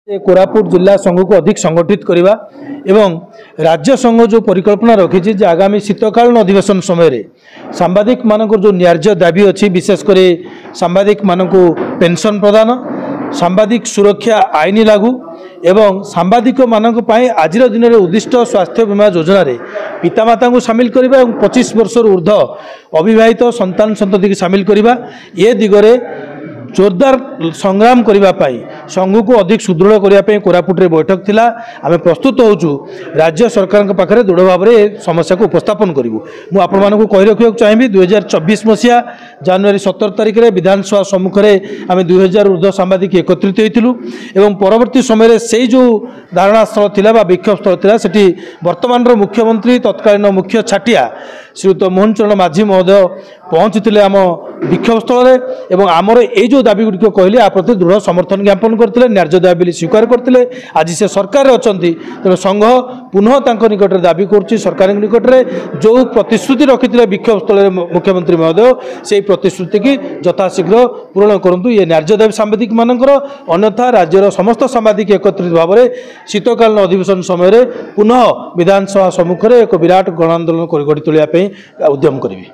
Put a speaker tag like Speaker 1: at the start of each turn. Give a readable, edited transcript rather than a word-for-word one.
Speaker 1: कोरापुट जिला संघ को अधिक संगठित करवा एवं राज्य संघ जो परिकल्पना रखी आगामी शीतकालीन अधिवेशन समय सांबादिक मानक जो न्याय्य दाबी अच्छी विशेषकर सांबादिक मानक पेंशन प्रदान सांबादिक सुरक्षा आईन लागू एवं सांबादिक मानक आज दिन में उद्दिष्ट स्वास्थ्य बीमा योजना रे पितामाता को सामिल करवा और 25 वर्ष ऊर्ध अविवाहित संतान संतति की सामिल करवा ये दिगरे जोरदार संग्राम करने संघ को अधिक सुदृढ़ करने कोरापुट बैठक थिला आम प्रस्तुत होचु राज्य सरकार के पाखरे दृढ़ भाव में समस्या को उपस्थापन करूँ मुझे आपको कही रखा चाहिए 2024 मसीहा जनवरी 17 तारिख में विधानसभा सम्मुखें आम 2000 ऊर्ध्व सांबादिक एकत्रित होइथिलु एवं परवर्ती समय से जो धारणा स्थल थिला विक्षोभ स्थल थिला सेठी वर्तमान मुख्यमंत्री तत्कालीन मुख्य छाटिया श्रीयुत मोहन चरण माझी महोदय पहुँची आम विक्षोभ स्थल एवं आमर ये जो दाबी गुड़िक कहले आ प्रति दृढ़ समर्थन ज्ञापन करते न्याय्य दाबी स्वीकार करते आज से सरकार अच्छा तेणु संघ पुनः निकट दाबी कर सरकार निकट में जो प्रतिश्रुति रखी विक्षोभ स्थल मुख्यमंत्री महोदय से प्रतिश्रुति की यथाशीघ्र पूरण करूँ ये न्याय्य दाबी सांबादिक मानकर अन्यथा राज्यर समस्त सांबादिक एकत्रित भाव में शीतकालीन अधिवेशन समय पुनः विधानसभा सम्मुखें एक विराट गण आंदोलन गढ़ी तोलिया उद्यम करी।